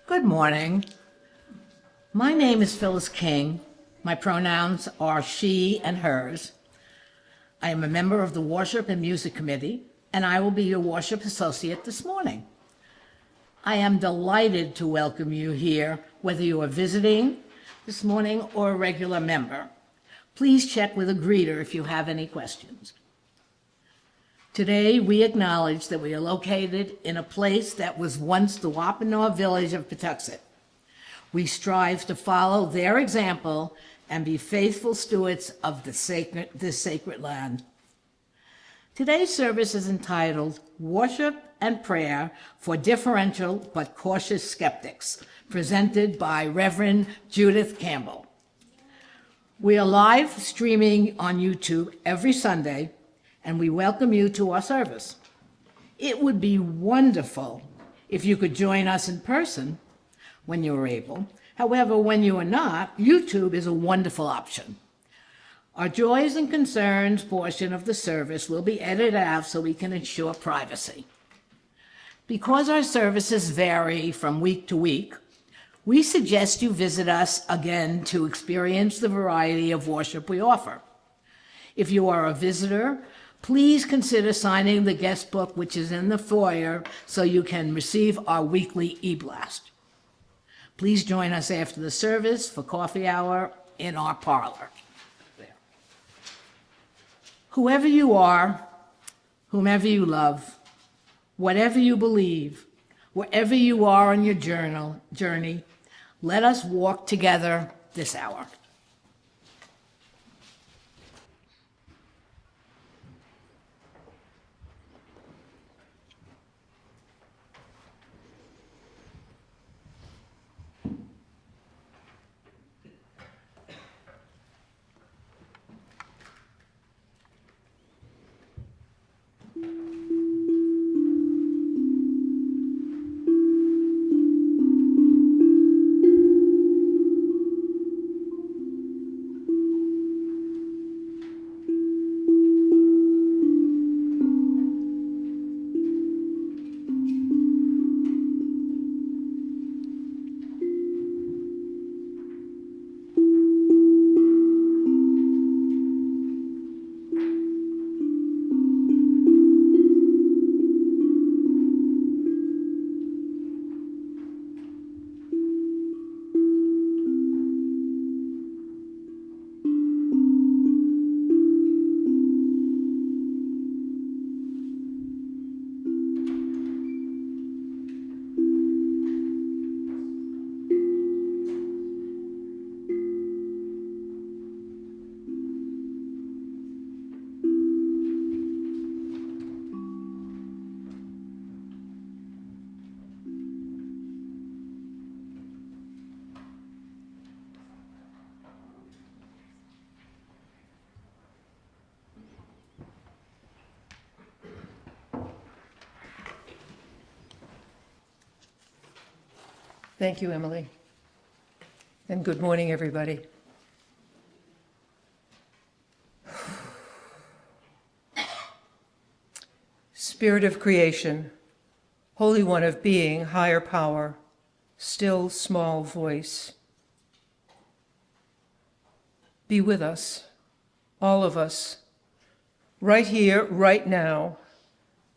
Good morning. My name is Phyllis King. My pronouns are she and hers. I am a member of the Worship and Music Committee, and I will be your worship associate this morning. I am delighted to welcome you here, whether you are visiting this morning or a regular member. Please check with a greeter if you have any questions. Today, we acknowledge that we are located in a place that was once the Wampanoag village of Patuxent. We strive to follow their example and be faithful stewards of this sacred land. Today's service is entitled Worship and Prayer for Differential but Cautious Skeptics, presented by Reverend Judith Campbell. We are live streaming on YouTube every Sunday, and we welcome you to our service. It would be wonderful if you could join us in person when you are able. However, when you are not, YouTube is a wonderful option. Our joys and concerns portion of the service will be edited out so we can ensure privacy. Because our services vary from week to week, we suggest you visit us again to experience the variety of worship we offer. If you are a visitor, please consider signing the guest book, which is in the foyer, so you can receive our weekly e-blast. Please join us after the service for coffee hour in our parlor. There. Whoever you are, whomever you love, whatever you believe, wherever you are on your journey, let us walk together this hour. Thank you, Emily. And good morning, everybody. Spirit of creation, Holy One of being, higher power, still small voice. Be with us, all of us, right here, right now,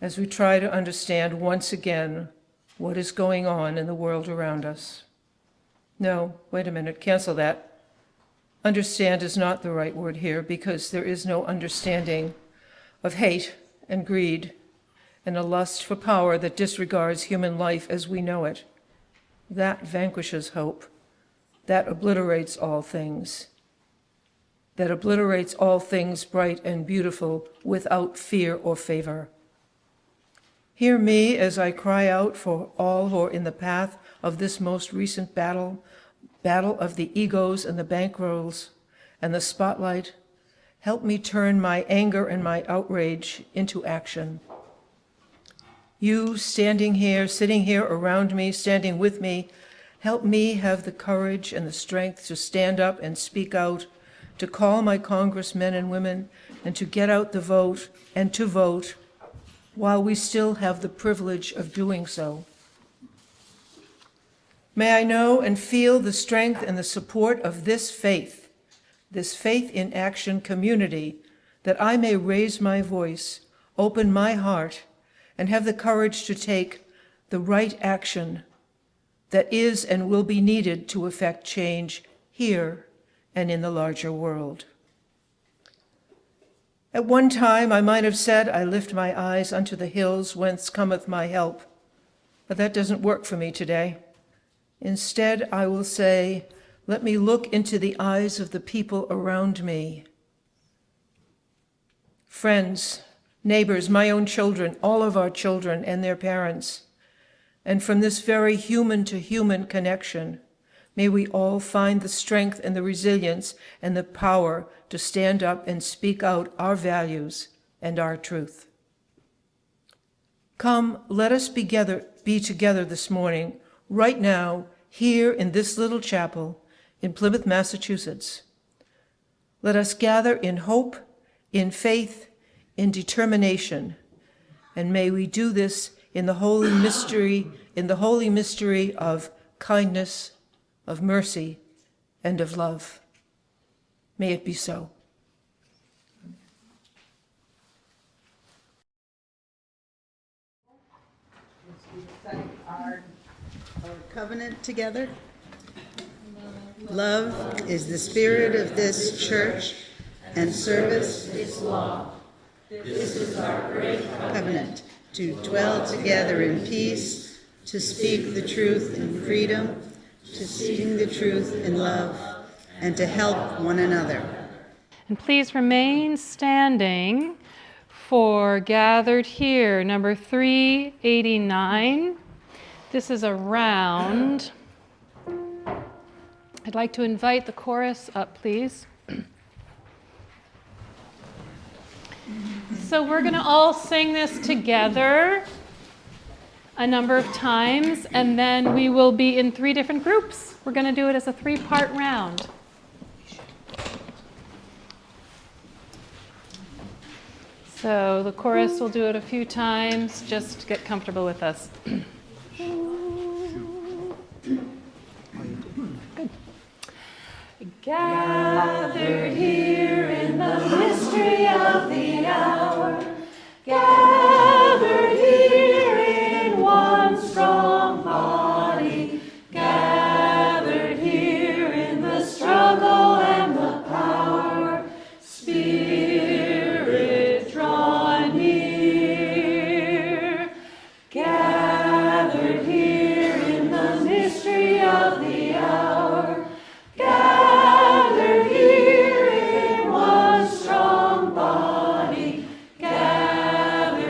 as we try to understand once again what is going on in the world around us. No, wait a minute, cancel that. Understand is not the right word here because there is no understanding of hate and greed and a lust for power that disregards human life as we know it. That vanquishes hope. That obliterates all things. That obliterates all things bright and beautiful without fear or favor. Hear me as I cry out for all who are in the path of this most recent battle of the egos and the bankrolls and the spotlight. Help me turn my anger and my outrage into action. You standing here, sitting here around me, standing with me, help me have the courage and the strength to stand up and speak out, to call my congressmen and women, and to get out the vote and to vote while we still have the privilege of doing so. May I know and feel the strength and the support of this faith in action community, that I may raise my voice, open my heart, and have the courage to take the right action that is and will be needed to effect change here and in the larger world. At one time, I might have said, I lift my eyes unto the hills whence cometh my help, but that doesn't work for me today. Instead, I will say, let me look into the eyes of the people around me. Friends, neighbors, my own children, all of our children and their parents. And from this very human-to-human connection, may we all find the strength and the resilience and the power to stand up and speak out our values and our truth. Come, let us be together this morning, right now, here in this little chapel in Plymouth, Massachusetts. Let us gather in hope, in faith, in determination, and may we do this in the holy mystery of kindness, of mercy, and of love. May it be so. Let's recite our covenant together. Love is the spirit of this church, and service its law. This is our great covenant, to dwell together in peace, to speak the truth in freedom, to sing the truth in love, and to help one another. And please remain standing for Gathered Here, number 389. This is a round. I'd like to invite the chorus up, please. So we're going to all sing this together a number of times, and then we will be in 3 different groups. We're going to do it as a 3-part round. So the chorus will do it a few times. Just get comfortable with us. Good. Gathered here in the mystery of the hour, gathered here in one strong body, gathered here in the struggle and the power, Spirit draw near, gathered here in the mystery of the hour, gathered here in one strong body, gathered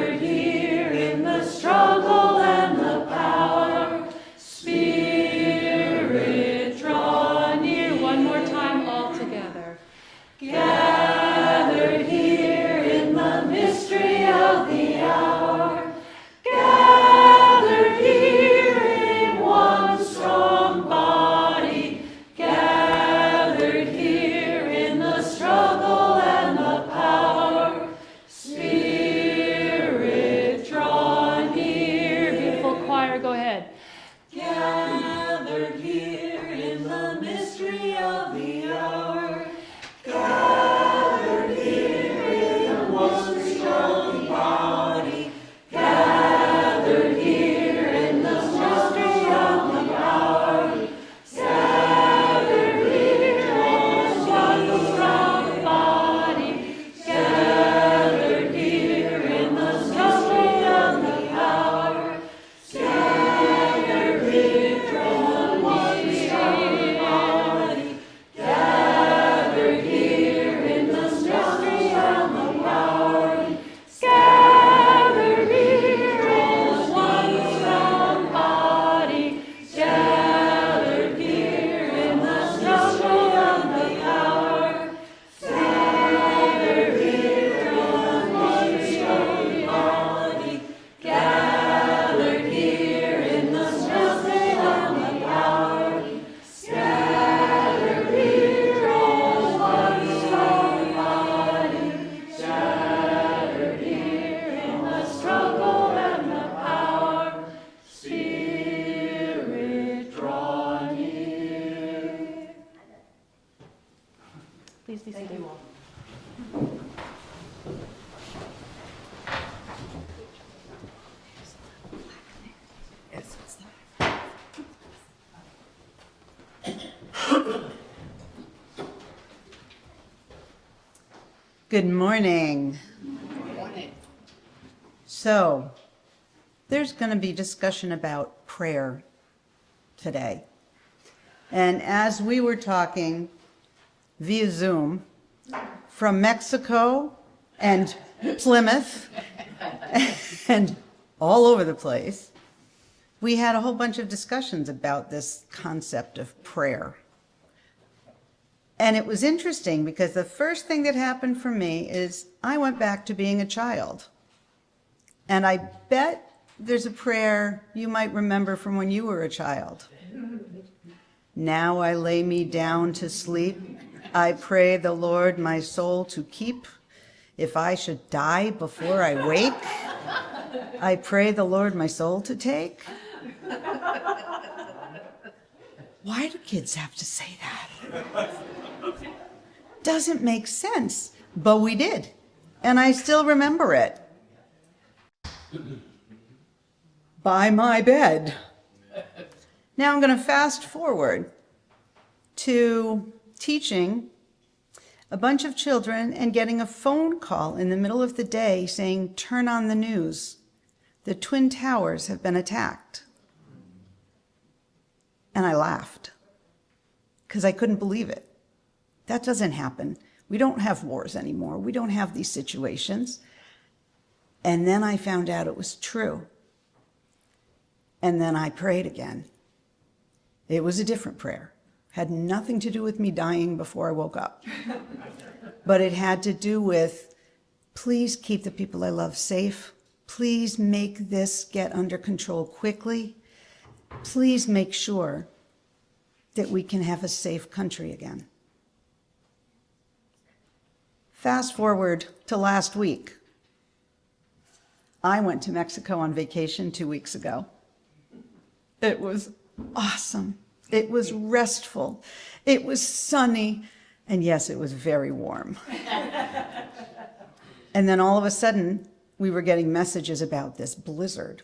Please be seated. Good morning. So, there's going to be discussion about prayer today. And as we were talking via Zoom from Mexico and Plymouth and all over the place, we had a whole bunch of discussions about this concept of prayer. And it was interesting because the first thing that happened for me is I went back to being a child. And I bet there's a prayer you might remember from when you were a child. Now I lay me down to sleep. I pray the Lord my soul to keep. If I should die before I wake, I pray the Lord my soul to take. Why do kids have to say that? Doesn't make sense, but we did. And I still remember it. By my bed. Now I'm going to fast forward to teaching a bunch of children and getting a phone call in the middle of the day saying, turn on the news. The Twin Towers have been attacked. And I laughed because I couldn't believe it. That doesn't happen. We don't have wars anymore. We don't have these situations. And then I found out it was true. And then I prayed again. It was a different prayer. Had nothing to do with me dying before I woke up. But it had to do with, please keep the people I love safe. Please make this get under control quickly. Please make sure that we can have a safe country again. Fast forward to last week. I went to Mexico on vacation 2 weeks ago. It was awesome. It was restful. It was sunny. And yes, it was very warm. And then all of a sudden, we were getting messages about this blizzard.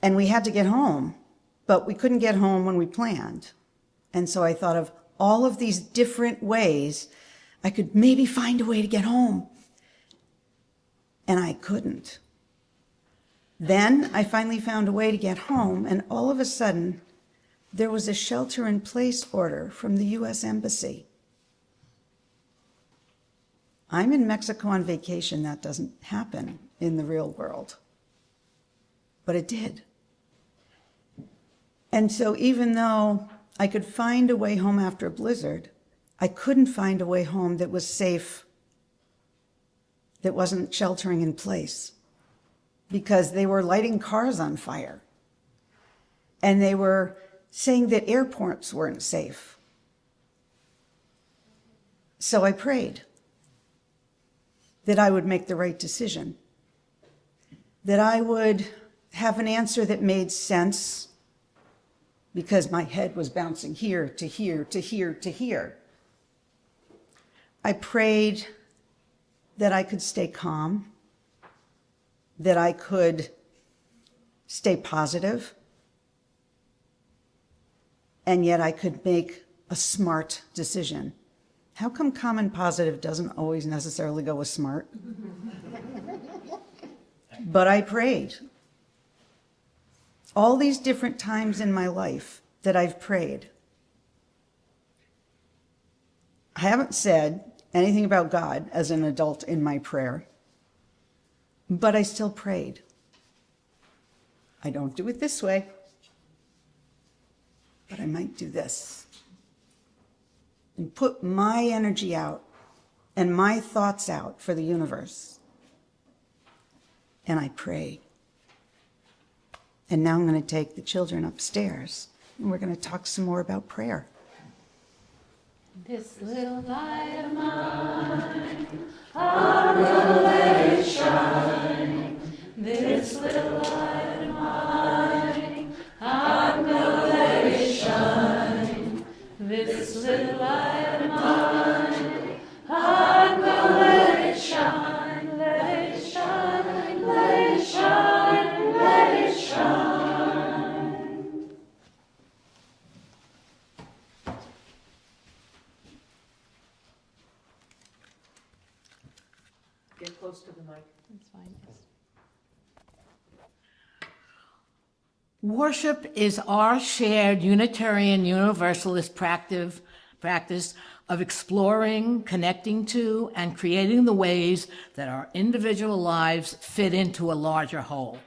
And we had to get home, but we couldn't get home when we planned. And so I thought of all of these different ways I could maybe find a way to get home. And I couldn't. Then I finally found a way to get home, and all of a sudden, there was a shelter-in-place order from the U.S. Embassy. I'm in Mexico on vacation. That doesn't happen in the real world. But it did. And so even though I could find a way home after a blizzard, I couldn't find a way home that was safe, that wasn't sheltering in place, because they were lighting cars on fire. And they were saying that airports weren't safe. So I prayed that I would make the right decision, that I would have an answer that made sense, because my head was bouncing here to here to here to here. I prayed that I could stay calm, that I could stay positive, and yet I could make a smart decision. How come calm and positive doesn't always necessarily go with smart? But I prayed. All these different times in my life that I've prayed, I haven't said anything about God as an adult in my prayer, but I still prayed. I don't do it this way, but I might do this. And put my energy out and my thoughts out for the universe. And I prayed. And now I'm going to take the children upstairs, and we're going to talk some more about prayer. This little light of mine, I'm gonna let it shine. This little light of mine, I'm gonna let it shine. This this little light of mine, I will let it shine, let it shine, let it shine, let it shine. Get close to the mic. That's fine. Worship is our shared Unitarian Universalist practice of exploring, connecting to, and creating the ways that our individual lives fit into a larger whole.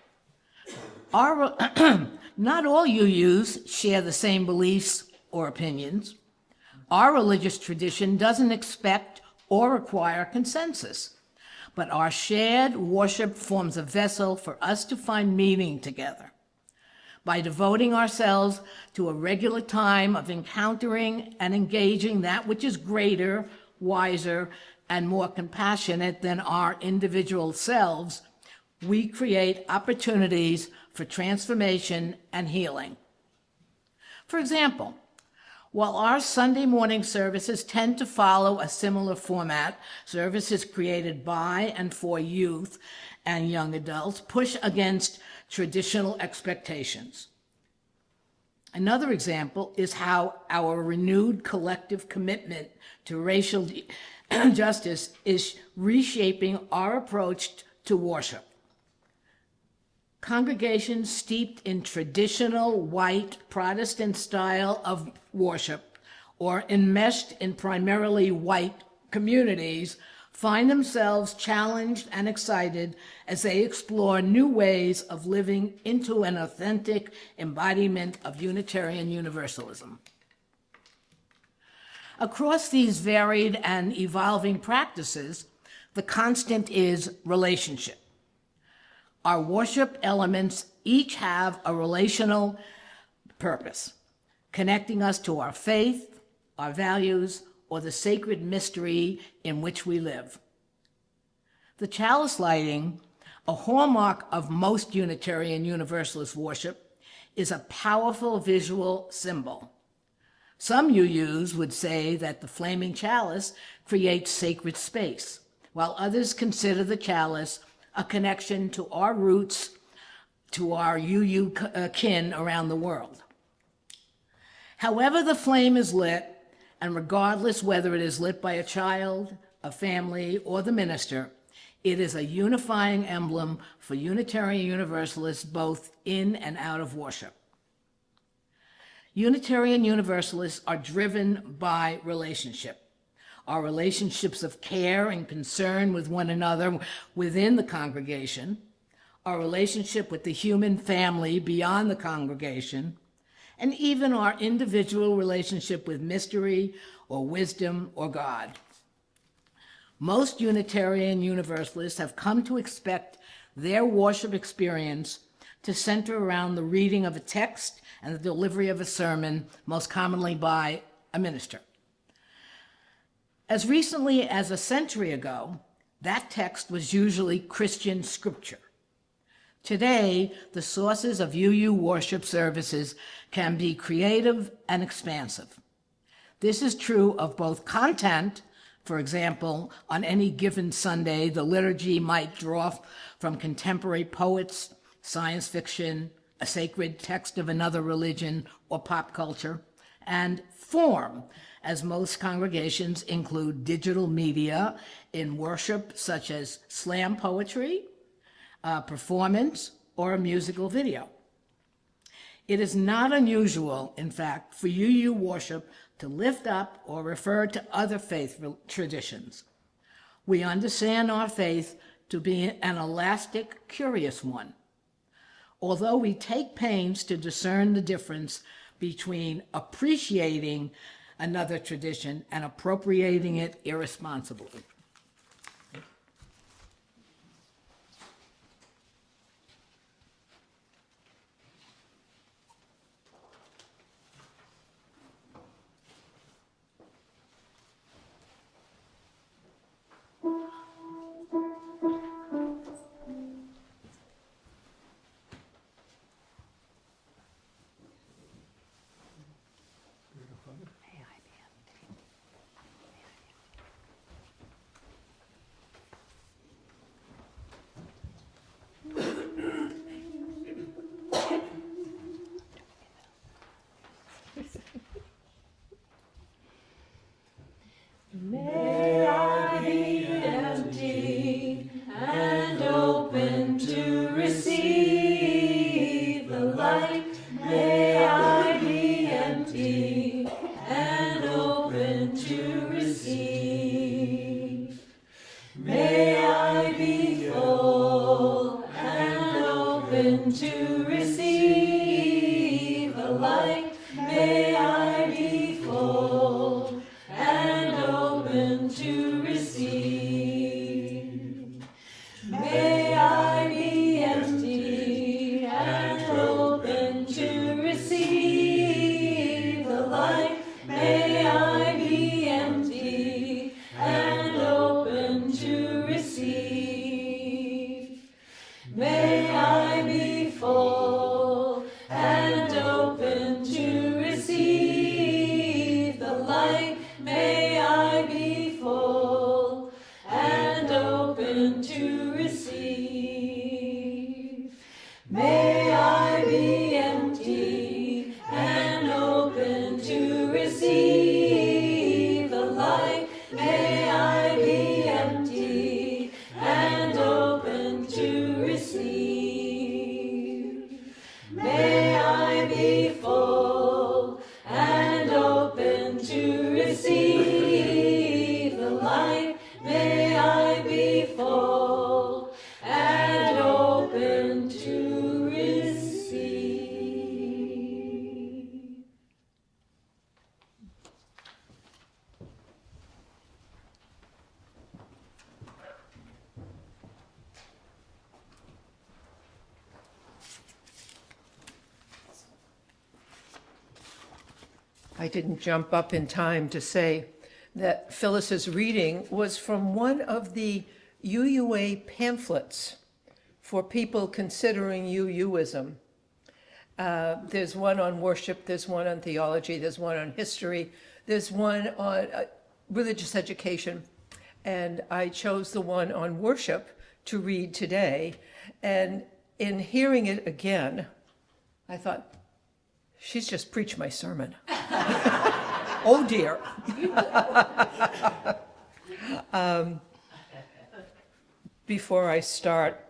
Not all UUs share the same beliefs or opinions. Our religious tradition doesn't expect or require consensus, but our shared worship forms a vessel for us to find meaning together. By devoting ourselves to a regular time of encountering and engaging that which is greater, wiser, and more compassionate than our individual selves, we create opportunities for transformation and healing. For example, while our Sunday morning services tend to follow a similar format, services created by and for youth and young adults push against traditional expectations. Another example is how our renewed collective commitment to racial justice is reshaping our approach to worship. Congregations steeped in traditional white Protestant style of worship or enmeshed in primarily white communities find themselves challenged and excited as they explore new ways of living into an authentic embodiment of Unitarian Universalism. Across these varied and evolving practices, the constant is relationship. Our worship elements each have a relational purpose, connecting us to our faith, our values, or the sacred mystery in which we live. The chalice lighting, a hallmark of most Unitarian Universalist worship, is a powerful visual symbol. Some UUs would say that the flaming chalice creates sacred space, while others consider the chalice a connection to our roots, to our UU kin around the world. However the flame is lit, and regardless whether it is lit by a child, a family, or the minister, it is a unifying emblem for Unitarian Universalists both in and out of worship. Unitarian Universalists are driven by relationship. Our relationships of care and concern with one another within the congregation, our relationship with the human family beyond the congregation, and even our individual relationship with mystery or wisdom or God. Most Unitarian Universalists have come to expect their worship experience to center around the reading of a text and the delivery of a sermon, most commonly by a minister. As recently as a century ago, that text was usually Christian scripture. Today, the sources of UU worship services can be creative and expansive. This is true of both content. For example, on any given Sunday, the liturgy might draw from contemporary poets, science fiction, a sacred text of another religion, or pop culture, and form, as most congregations include digital media in worship, such as slam poetry, performance, or a musical video. It is not unusual, in fact, for UU worship to lift up or refer to other faith traditions. We understand our faith to be an elastic, curious one. Although we take pains to discern the difference between appreciating another tradition and appropriating it irresponsibly. May I be empty and open to receive the light. May I be empty and open to receive. May I be full and open to receive the light. May I be full and open to receive. May I be empty and open to receive the light. May I be empty and open to receive. May I be full and open to receive the light. May I be full and open to receive. May I be empty and open to receive the light. May I be empty and open to receive. May I be full and open to receive the light. May I be full and open to receive. I didn't jump up in time to say that Phyllis's reading was from one of the UUA pamphlets for people considering UUism. There's one on worship, there's one on theology, there's one on history, there's one on religious education, and I chose the one on worship to read today. And in hearing it again, I thought, she's just preached my sermon. Oh dear. Before I start,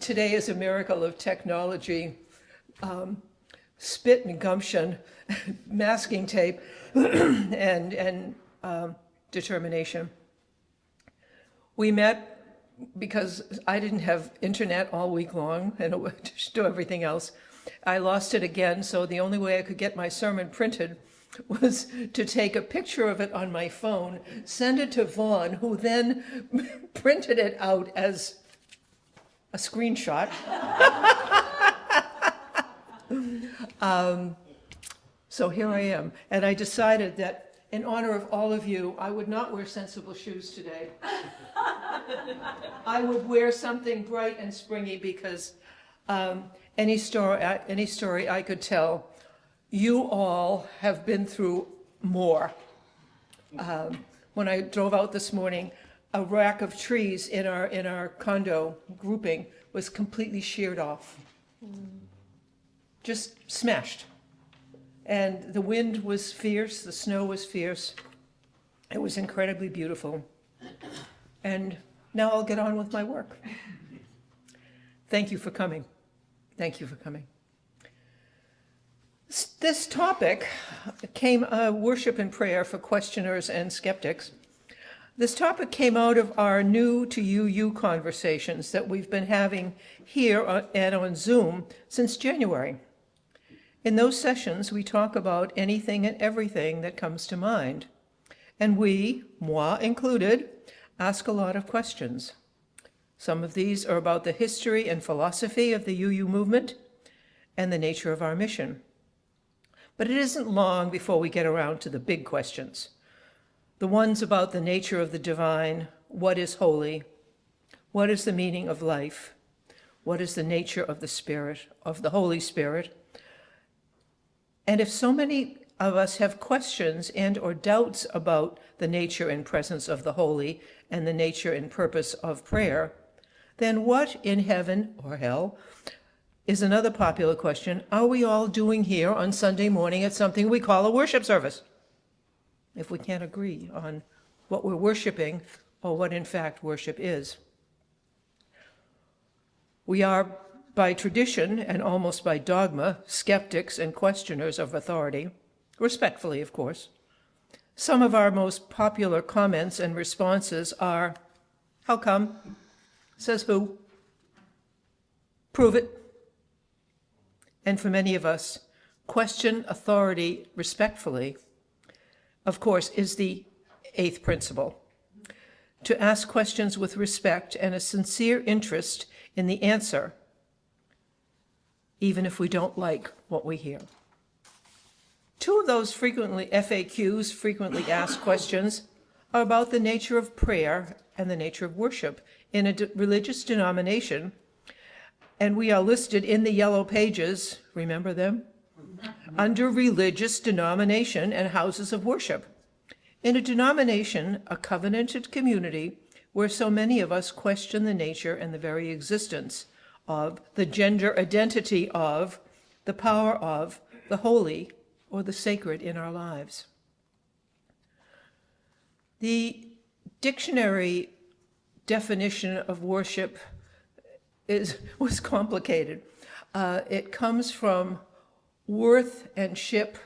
today is a miracle of technology, spit and gumption, masking tape, and determination. We met because I didn't have internet all week long and to do everything else. I lost it again, so the only way I could get my sermon printed was to take a picture of it on my phone, send it to Vaughn, who then printed it out as a screenshot. So here I am, and I decided that in honor of all of you, I would not wear sensible shoes today. I would wear something bright and springy because any story I could tell, you all have been through more. When I drove out this morning, a rack of trees in our condo grouping was completely sheared off, just smashed. And the wind was fierce, the snow was fierce. It was incredibly beautiful. And now I'll get on with my work. Thank you for coming. Thank you for coming. This topic came, worship and prayer for questioners and skeptics. This topic came out of our new to UU conversations that we've been having here and on Zoom since January. In those sessions, we talk about anything and everything that comes to mind. And we, moi included, ask a lot of questions. Some of these are about the history and philosophy of the UU movement and the nature of our mission. But it isn't long before we get around to the big questions. The ones about the nature of the divine, what is holy, what is the meaning of life, what is the nature of the Spirit, of the Holy Spirit. And if so many of us have questions and or doubts about the nature and presence of the holy and the nature and purpose of prayer, then what in heaven or hell is another popular question. Are we all doing here on Sunday morning at something we call a worship service? if we can't agree on what we're worshiping or what in fact worship is. We are, by tradition and almost by dogma, skeptics and questioners of authority, respectfully, of course. Some of our most popular comments and responses are, "How come? Says who? Prove it." And for many of us, question authority respectfully, of course, is the eighth principle. To ask questions with respect and a sincere interest in the answer, even if we don't like what we hear. Two of those FAQs, frequently asked questions, are about the nature of prayer and the nature of worship in a religious denomination, and we are listed in the yellow pages, remember them? Under religious denomination and houses of worship. In a denomination, a covenanted community, where so many of us question the nature and the very existence of, the gender identity of, the power of, the holy or the sacred in our lives. The dictionary definition of worship was complicated. It comes from worth and ship.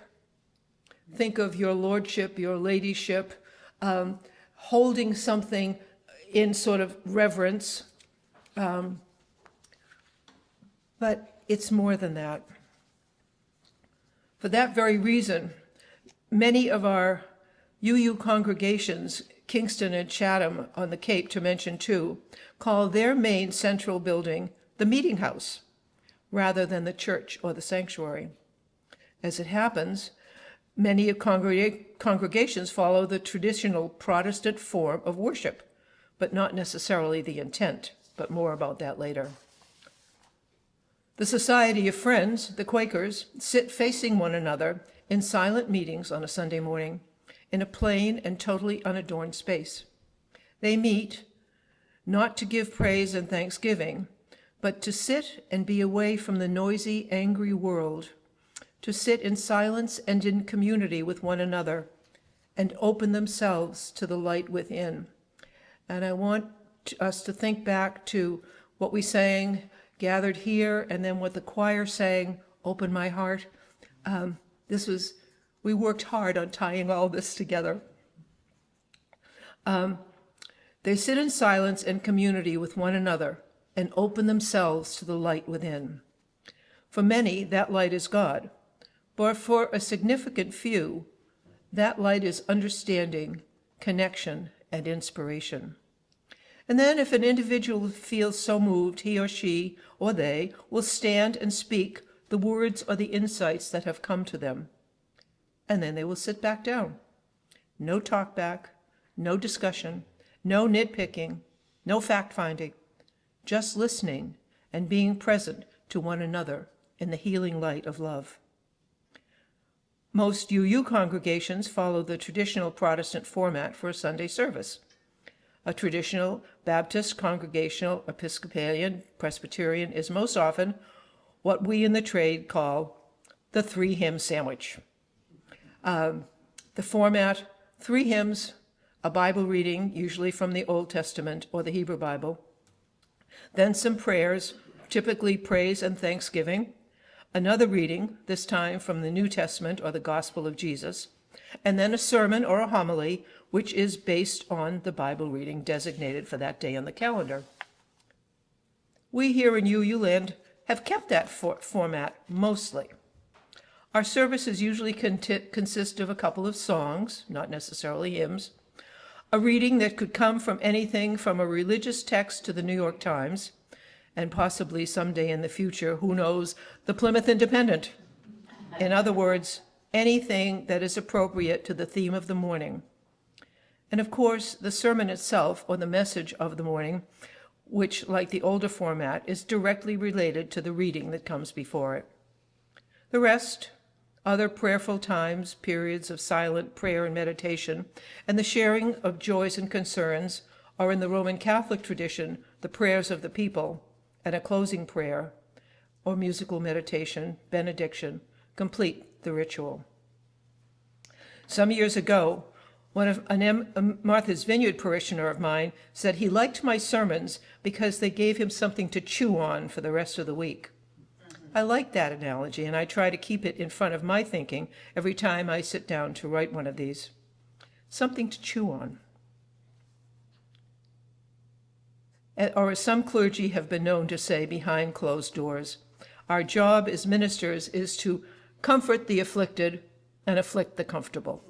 Think of your lordship, your ladyship, holding something in sort of reverence. But it's more than that. For that very reason, many of our UU congregations, Kingston and Chatham on the Cape to mention two, call their main central building the meeting house rather than the church or the sanctuary. As it happens, many congregations follow the traditional Protestant form of worship, but not necessarily the intent, but more about that later. The Society of Friends, the Quakers, sit facing one another in silent meetings on a Sunday morning in a plain and totally unadorned space. They meet not to give praise and thanksgiving, but to sit and be away from the noisy, angry world, to sit in silence and in community with one another and open themselves to the light within. And I want us to think back to what we sang, gathered here, and then what the choir sang, Open My Heart. We worked hard on tying all this together. They sit in silence and community with one another and open themselves to the light within. For many, that light is God. But for a significant few, that light is understanding, connection, and inspiration. And then if an individual feels so moved, he or she or they will stand and speak the words or the insights that have come to them. And then they will sit back down. No talk back, no discussion, no nitpicking, no fact-finding, just listening and being present to one another in the healing light of love. Most UU congregations follow the traditional Protestant format for a Sunday service. A traditional Baptist, Congregational, Episcopalian, Presbyterian is most often what we in the trade call the 3-hymn sandwich. The format, 3 hymns, a Bible reading, usually from the Old Testament or the Hebrew Bible, then some prayers, typically praise and thanksgiving, another reading, this time from the New Testament or the Gospel of Jesus, and then a sermon or a homily, which is based on the Bible reading designated for that day on the calendar. We here in UU Land have kept that format mostly. Our services usually consist of a couple of songs, not necessarily hymns, a reading that could come from anything from a religious text to the New York Times, and possibly someday in the future, who knows, the Plymouth Independent. In other words, anything that is appropriate to the theme of the morning. And of course, the sermon itself, or the message of the morning, which, like the older format, is directly related to the reading that comes before it. The rest, other prayerful times, periods of silent prayer and meditation, and the sharing of joys and concerns, are in the Roman Catholic tradition, the prayers of the people, and a closing prayer, or musical meditation, benediction, complete the ritual. Some years ago, Martha's Vineyard parishioner of mine said he liked my sermons because they gave him something to chew on for the rest of the week. I like that analogy, and I try to keep it in front of my thinking every time I sit down to write one of these. Something to chew on. Or as some clergy have been known to say behind closed doors, our job as ministers is to comfort the afflicted and afflict the comfortable.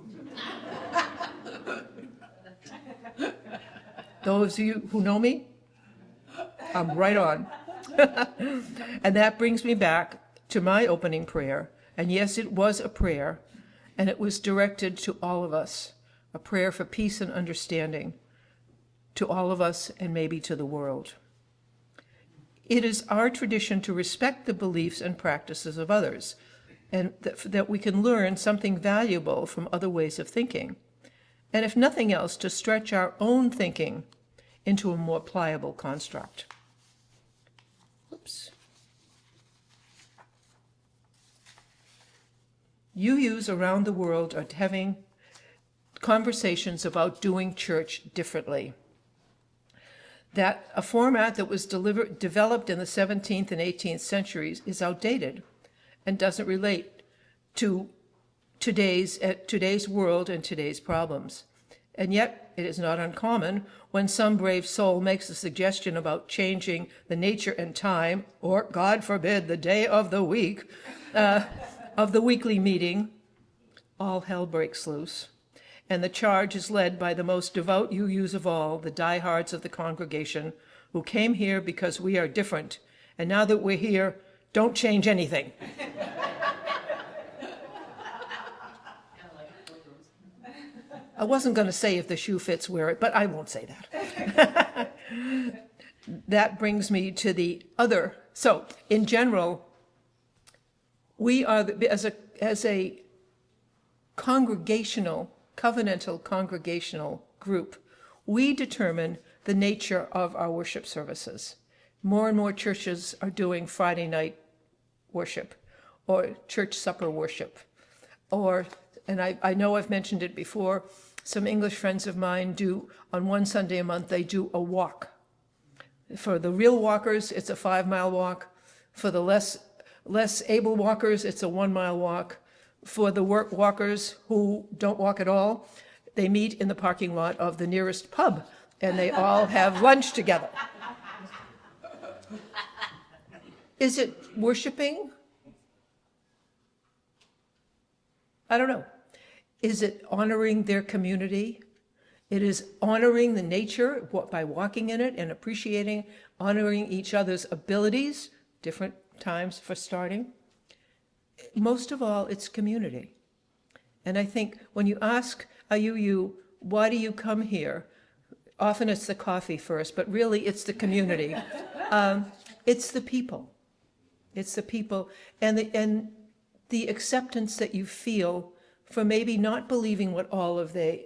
Those of you who know me, I'm right on. And that brings me back to my opening prayer. And yes, it was a prayer, and it was directed to all of us, a prayer for peace and understanding to all of us and maybe to the world. It is our tradition to respect the beliefs and practices of others, and that we can learn something valuable from other ways of thinking, and if nothing else, to stretch our own thinking into a more pliable construct. Oops. UUs around the world are having conversations about doing church differently. That a format that was developed in the 17th and 18th centuries is outdated and doesn't relate to today's world and today's problems. And yet, it is not uncommon when some brave soul makes a suggestion about changing the nature and time, or, God forbid, the day of the week, of the weekly meeting, all hell breaks loose. And the charge is led by the most devout UUs of all, the diehards of the congregation, who came here because we are different. And now that we're here, don't change anything. I wasn't going to say if the shoe fits, wear it, but I won't say that. That brings me to the other. So, in general, we are, as a congregational, covenantal congregational group, we determine the nature of our worship services. More and more churches are doing Friday night worship or church supper worship. And I know I've mentioned it before, some English friends of mine do, on one Sunday a month, they do a walk. For the real walkers, it's a 5-mile walk. For the less able walkers, it's a 1-mile walk. For the walkers who don't walk at all, they meet in the parking lot of the nearest pub, and they all have lunch together. Is it worshiping? I don't know. Is it honoring their community? It is honoring the nature by walking in it and appreciating, honoring each other's abilities, different times for starting. Most of all, it's community. And I think when you ask a UU, why do you come here? Often it's the coffee first, but really it's the community. It's the people. It's the people and the acceptance that you feel for maybe not believing what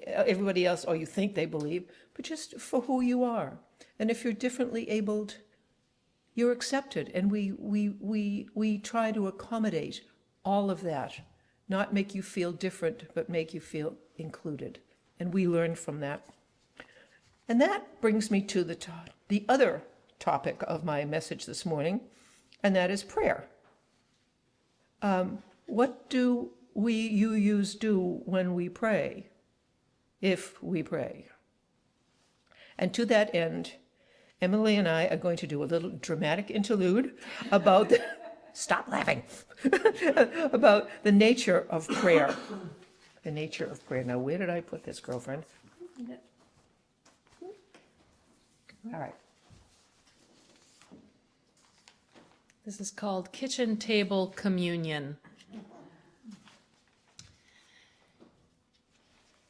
everybody else, or you think they believe, but just for who you are. And if you're differently abled, you're accepted. And we try to accommodate all of that, not make you feel different, but make you feel included. And we learn from that. And that brings me to the other topic of my message this morning, and that is prayer. What do we UUs do when we pray, if we pray? And to that end, Emily and I are going to do a little dramatic interlude about stop laughing, about the nature of prayer. The nature of prayer. Now, where did I put this, girlfriend? All right. This is called Kitchen Table Communion.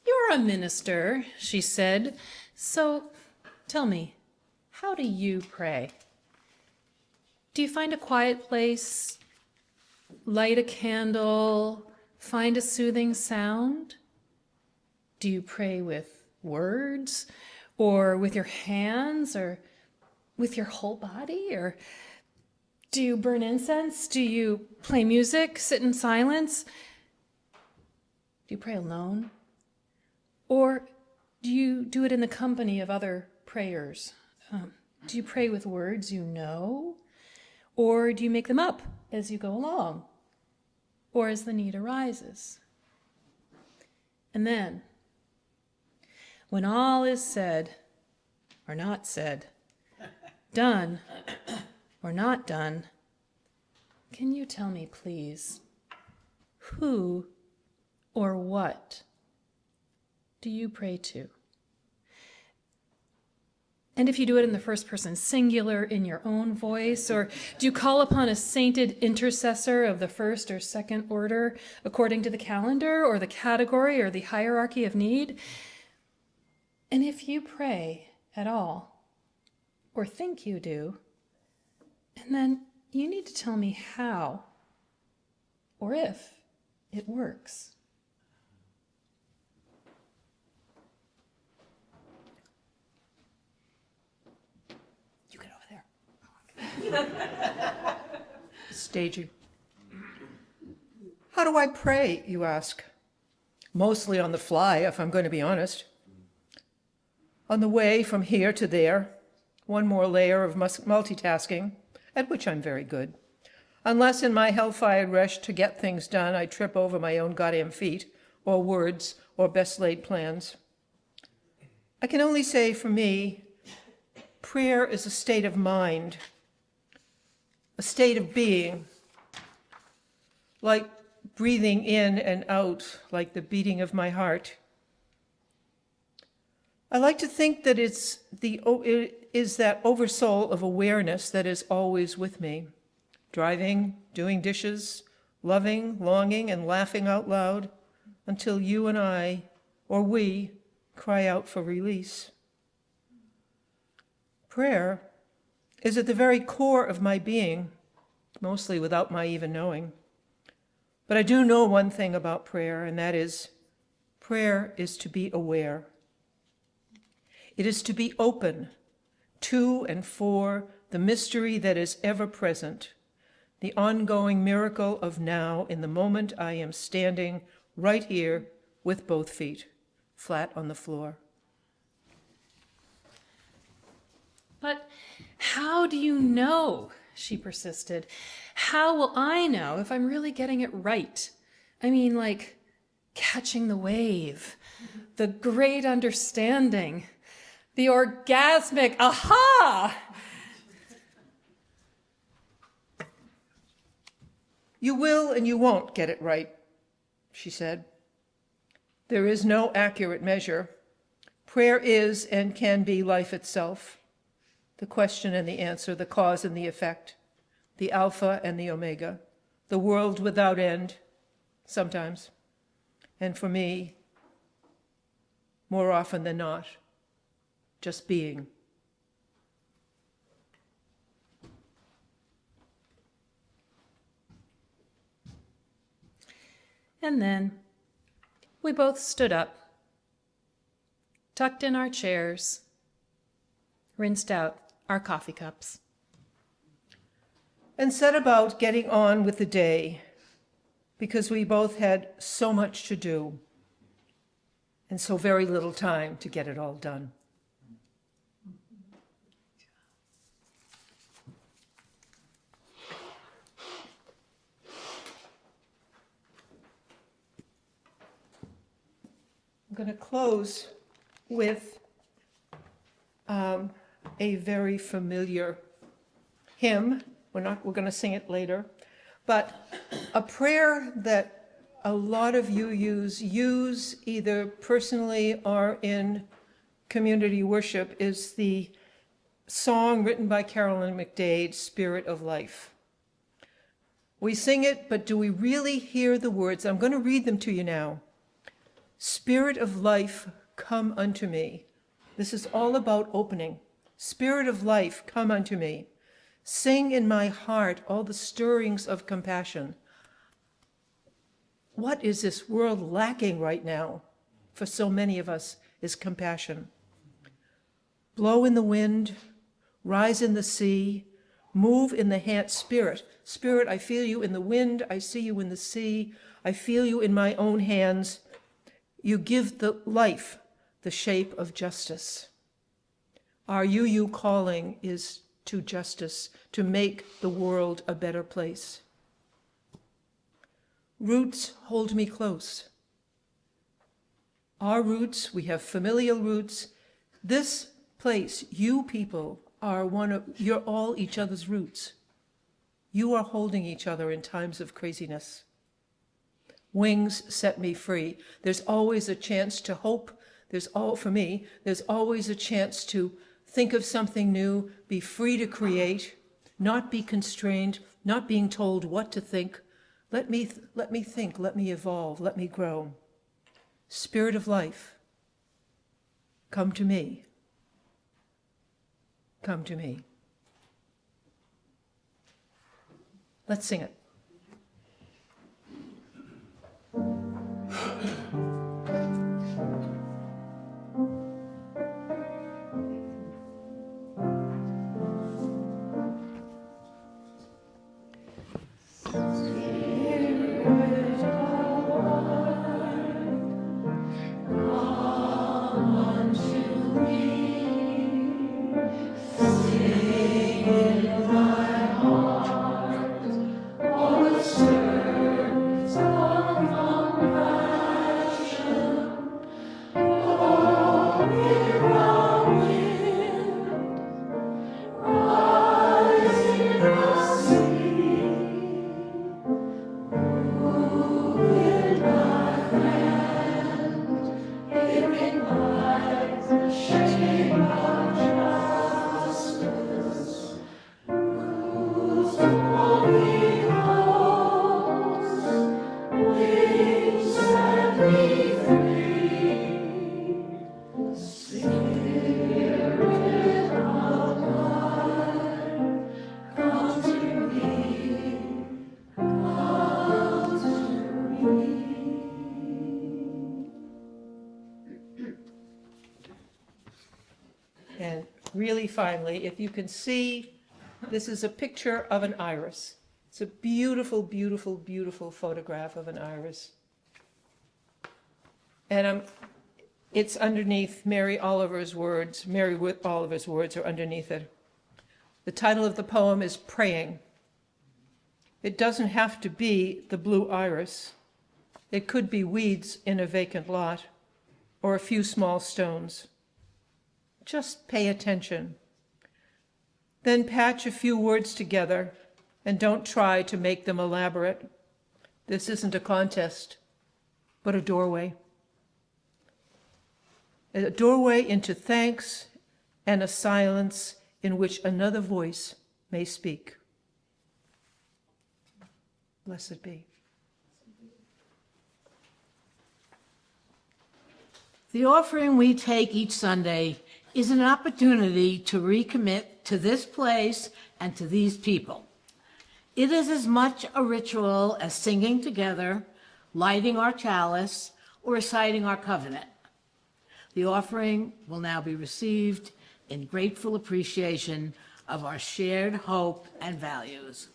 You're a minister, she said. So tell me, how do you pray? Do you find a quiet place, light a candle, find a soothing sound? Do you pray with words, or with your hands, or with your whole body? Or do you burn incense? Do you play music, sit in silence? Do you pray alone? Or do you do it in the company of other prayers? Do you pray with words you know? Or do you make them up as you go along? Or as the need arises? And then, when all is said or not said, done or not done, can you tell me, please, who or what do you pray to? And if you do it in the first person singular in your own voice, or do you call upon a sainted intercessor of the first or second order according to the calendar or the category or the hierarchy of need? And if you pray at all, or think you do, and then you need to tell me how, or if it works. You get over there. Staging. How do I pray, you ask? Mostly on the fly, if I'm going to be honest. On the way from here to there, one more layer of multitasking, at which I'm very good. Unless in my hellfire rush to get things done, I trip over my own goddamn feet, or words, or best laid plans. I can only say for me, prayer is a state of mind, a state of being, like breathing in and out, like the beating of my heart. I like to think that it is that oversoul of awareness that is always with me, driving, doing dishes, loving, longing, and laughing out loud until you and I, or we, cry out for release. Prayer is at the very core of my being, mostly without my even knowing. But I do know one thing about prayer, and that is, prayer is to be aware. It is to be open to and for the mystery that is ever present, the ongoing miracle of now in the moment I am standing right here with both feet flat on the floor. But how do you know? She persisted. How will I know if I'm really getting it right? I mean, like catching the wave, the great understanding, the orgasmic aha! You will and you won't get it right, she said. There is no accurate measure. Prayer is and can be life itself, the question and the answer, the cause and the effect, the alpha and the omega, the world without end, sometimes, and for me, more often than not, just being. And then we both stood up, tucked in our chairs, rinsed out our coffee cups, and set about getting on with the day, because we both had so much to do and so very little time to get it all done. I'm going to close with a very familiar hymn. We're going to sing it later, but a prayer that a lot of you use either personally or in community worship is the song written by Carolyn McDade, Spirit of Life. We sing it, but do we really hear the words? I'm going to read them to you now. Spirit of life, come unto me. This is all about opening. Spirit of life, come unto me. Sing in my heart all the stirrings of compassion. What is this world lacking right now for so many of us is compassion. Blow in the wind, rise in the sea, move in the hand. Spirit, Spirit, I feel you in the wind, I see you in the sea, I feel you in my own hands. You give the life the shape of justice. Our you calling is to justice, to make the world a better place. Roots hold me close. Our roots, we have familial roots. This place, you people, you're all each other's roots. You are holding each other in times of craziness. Wings set me free. There's always a chance to hope. For me, there's always a chance to think of something new, be free to create, not be constrained, not being told what to think. Let me think, let me evolve, let me grow. Spirit of life, come to me. Come to me. Let's sing it. And really finally, if you can see, this is a picture of an iris. It's a beautiful, beautiful, beautiful photograph of an iris. And it's underneath Mary Oliver's words. Mary Oliver's words are underneath it. The title of the poem is Praying. It doesn't have to be the blue iris. It could be weeds in a vacant lot or a few small stones. Just pay attention. Then patch a few words together and don't try to make them elaborate. This isn't a contest, but a doorway. A doorway into thanks and a silence in which another voice may speak. Blessed be. The offering we take each Sunday is an opportunity to recommit to this place and to these people. It is as much a ritual as singing together, lighting our chalice, or reciting our covenant. The offering will now be received in grateful appreciation of our shared hope and values.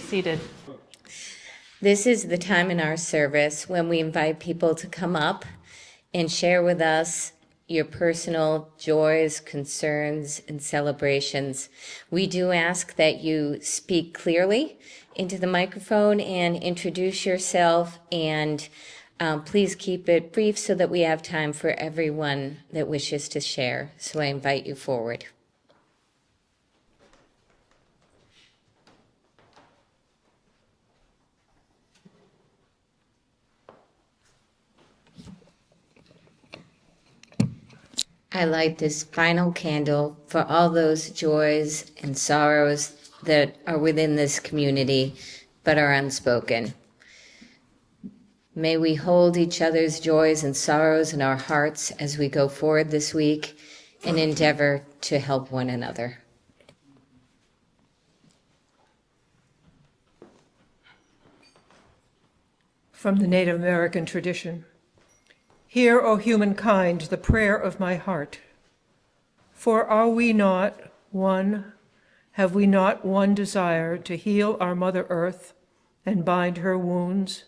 seated. This is the time in our service when we invite people to come up and share with us your personal joys, concerns, and celebrations. We do ask that you speak clearly into the microphone and introduce yourself, and please keep it brief so that we have time for everyone that wishes to share. So I invite you forward. I light this final candle for all those joys and sorrows that are within this community but are unspoken. May we hold each other's joys and sorrows in our hearts as we go forward this week and endeavor to help one another. From the Native American tradition. Hear, O humankind, the prayer of my heart. For are we not one? Have we not one desire to heal our Mother Earth and bind her wounds?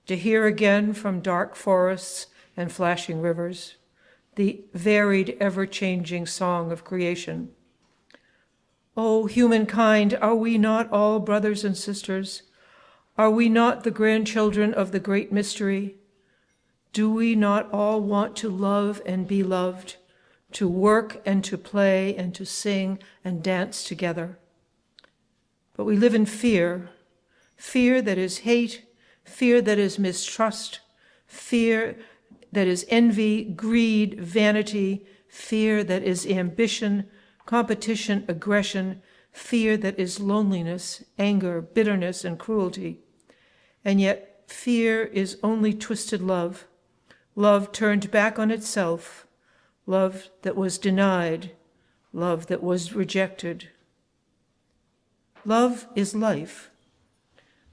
To hear again from dark forests and flashing rivers the varied, ever-changing song of creation. O humankind, are we not all brothers and sisters? Are we not the grandchildren of the great mystery? Do we not all want to love and be loved, to work and to play and to sing and dance together? But we live in fear, fear that is hate, fear that is mistrust, fear that is envy, greed, vanity, fear that is ambition, competition, aggression, fear that is loneliness, anger, bitterness, and cruelty. And yet fear is only twisted love, love turned back on itself, love that was denied, love that was rejected. Love is life.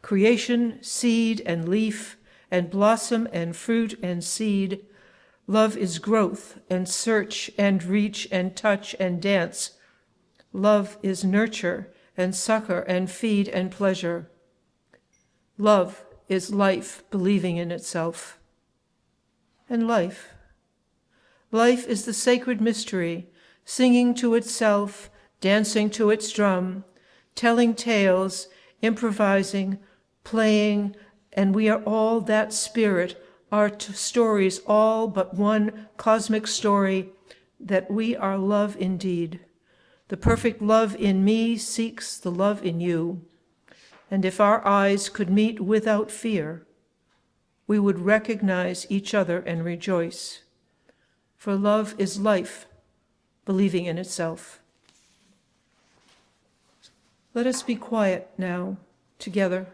Creation, seed and leaf, and blossom and fruit and seed. Love is growth and search and reach and touch and dance. Love is nurture and succor and feed and pleasure. Love is life believing in itself. And life is the sacred mystery, singing to itself, dancing to its drum, telling tales, improvising, playing, and we are all that spirit, our stories, all but one cosmic story, that we are love indeed. The perfect love in me seeks the love in you. And if our eyes could meet without fear, we would recognize each other and rejoice. For love is life, believing in itself. Let us be quiet now, together,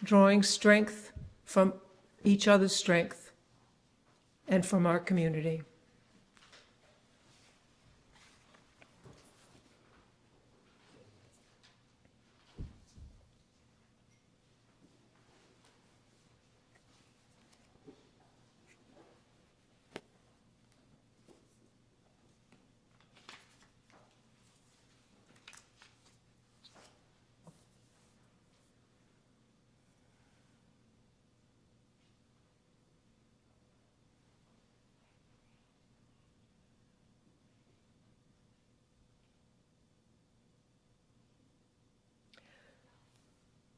drawing strength from each other's strength and from our community.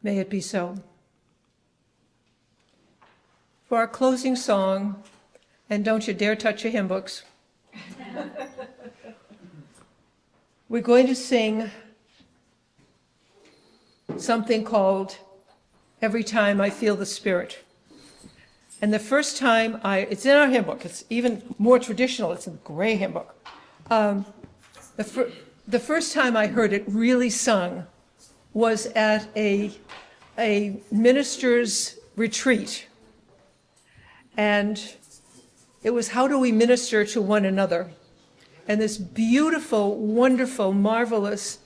May it be so. For our closing song, and don't you dare touch your hymn books, we're going to sing something called Every Time I Feel the Spirit. And the first time it's in our hymn book, it's even more traditional, it's a gray hymn book. The first time I heard it really sung was at a minister's retreat. And it was, how do we minister to one another? And this beautiful, wonderful, marvelous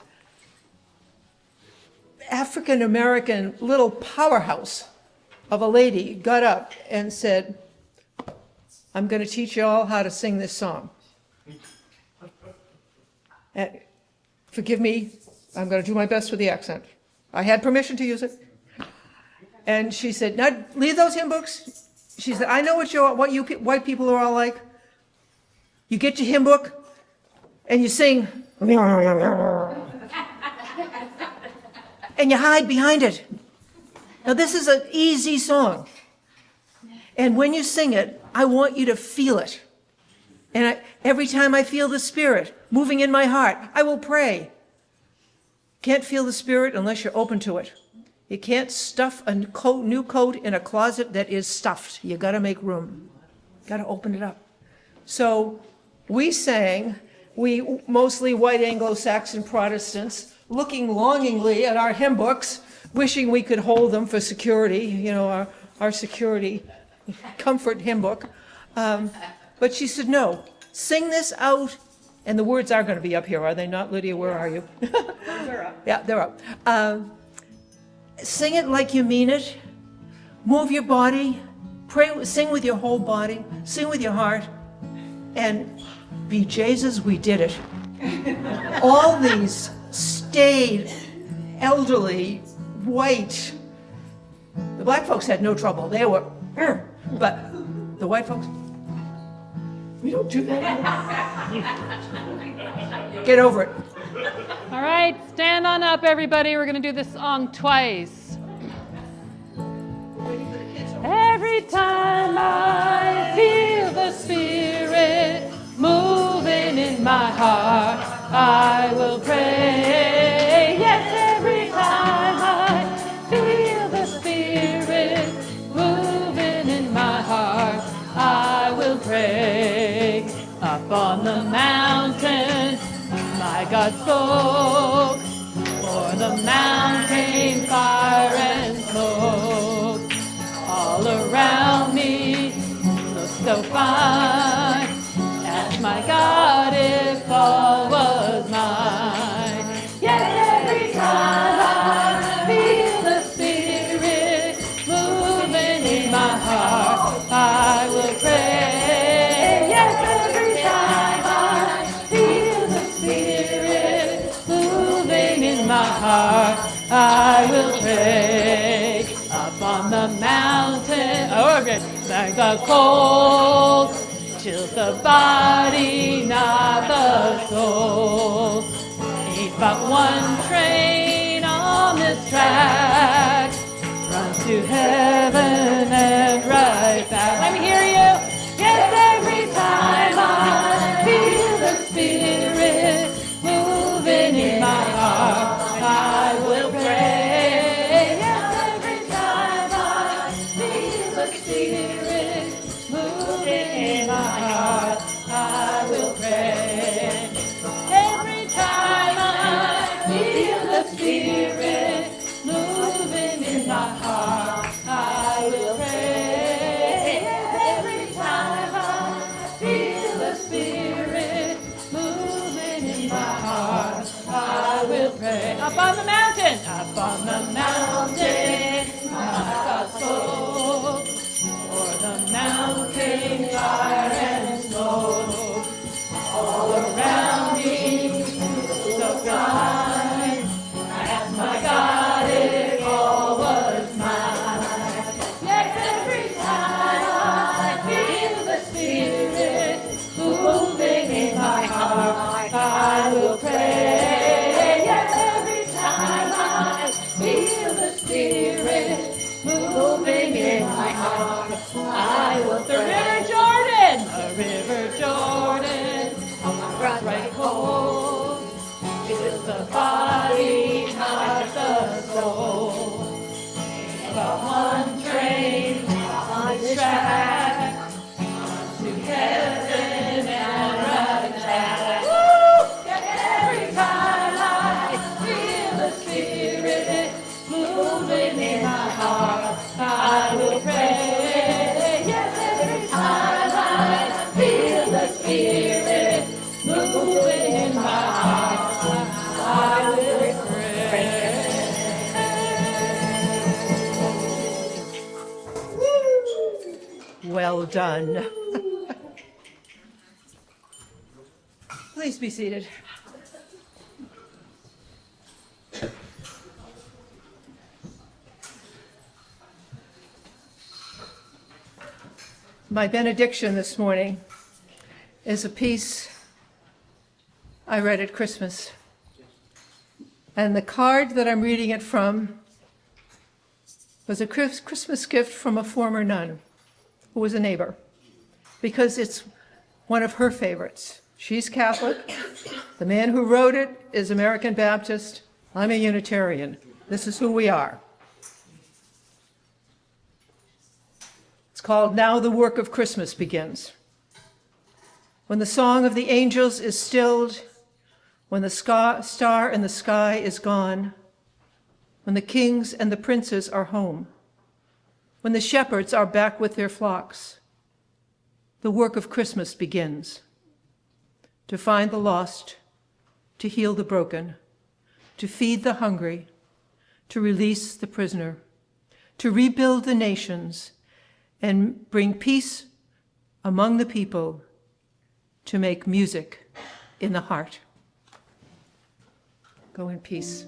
African-American little powerhouse of a lady got up and said, I'm going to teach you all how to sing this song. And forgive me, I'm going to do my best with the accent. I had permission to use it. And she said, now leave those hymn books. She said, I know what you white people are all like. You get your hymn book and you sing. And you hide behind it. Now this is an easy song. And when you sing it, I want you to feel it. And every time I feel the Spirit moving in my heart, I will pray. Can't feel the Spirit unless you're open to it. You can't stuff a new coat in a closet that is stuffed. You got to make room. Got to open it up. So we sang, we mostly white Anglo-Saxon Protestants, looking longingly at our hymn books, wishing we could hold them for security, you know, our security comfort hymn book. But she said, no, sing this out. And the words are going to be up here, are they not, Lydia? Where are you? They're up. Yeah, they're up. Sing it like you mean it. Move your body. Pray, sing with your whole body. Sing with your heart. And be Jesus, we did it. All these staid, elderly, white. The black folks had no trouble. They were, but the white folks, we don't do that anymore. Get over it. All right, stand on up, everybody. We're going to do this song twice. Every time I feel the Spirit moving in my heart, I will pray. Yes, every time I feel the Spirit moving in my heart, I will pray. Up on the mountain, my God spoke, for the mountain fire and smoke. All around me looked so fine. Asked my God if all was mine. Yes, every time I feel the Spirit moving in my heart, I will pray. Yes, every time I feel the Spirit moving in my heart, I will pray. Up on the mountain, like the cold, chills the body, not the soul. Ain't but one train on this track, runs to heaven and right back. Let me hear you. Yes, every time I feel the Spirit moving in my heart, I will pray. Yes, every time I feel the Spirit moving in my heart, I will pray. Every time I feel the Spirit moving in my heart, I will pray. Every time I feel the Spirit moving in my heart, I will pray. Up on the mountain, my God spoke, for the mountain fire and smoke. All around me, so kind. I asked my God if all was mine. Yes, every time I feel the Spirit moving in my heart, I will pray. Yes, every time I feel the Spirit moving in my heart, I will. The River Jordan, runs right cold, fills the body, not the soul. But one train on the track, to heaven and right back. Every time I feel the Spirit moving in my heart, I will pray. Yes, every time I feel the Spirit moving in my heart, I will pray. Well done. Please be seated. My benediction this morning is a piece I read at Christmas. And the card that I'm reading it from was a Christmas gift from a former nun who was a neighbor, because it's one of her favorites. She's Catholic. The man who wrote it is American Baptist. I'm a Unitarian. This is who we are. It's called Now the Work of Christmas Begins. When the song of the angels is stilled, when the star in the sky is gone, when the kings and the princes are home, when the shepherds are back with their flocks, the work of Christmas begins. To find the lost, to heal the broken, to feed the hungry, to release the prisoner, to rebuild the nations, and bring peace among the people, to make music in the heart. Go in peace.